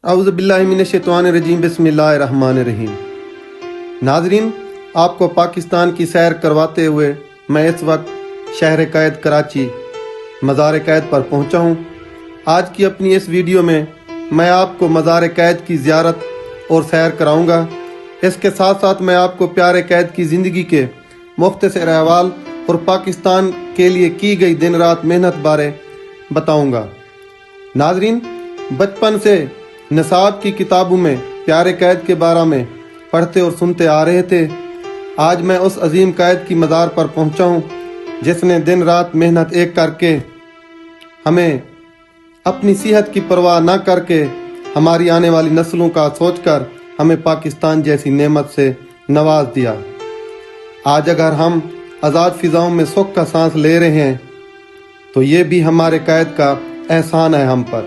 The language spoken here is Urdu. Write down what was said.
اعوذ باللہ من الشیطان الرجیم، بسم اللہ الرحمن الرحیم۔ ناظرین، آپ کو پاکستان کی سیر کرواتے ہوئے میں اس وقت شہر قید کراچی مزار قید پر پہنچا ہوں۔ آج کی اپنی اس ویڈیو میں آپ کو مزار قید کی زیارت اور سیر کراؤں گا۔ اس کے ساتھ ساتھ میں آپ کو پیارے قید کی زندگی کے مختصر احوال اور پاکستان کے لیے کی گئی دن رات محنت بارے بتاؤں گا۔ ناظرین، بچپن سے نصاب کی کتابوں میں پیارے قید کے بارے میں پڑھتے اور سنتے آ رہے تھے۔ آج میں اس عظیم قید کی مزار پر پہنچا ہوں جس نے دن رات محنت ایک کر کے ہمیں اپنی صحت کی پرواہ نہ کر کے ہماری آنے والی نسلوں کا سوچ کر ہمیں پاکستان جیسی نعمت سے نواز دیا۔ آج اگر ہم آزاد فضاؤں میں سکھ کا سانس لے رہے ہیں تو یہ بھی ہمارے قید کا احسان ہے ہم پر۔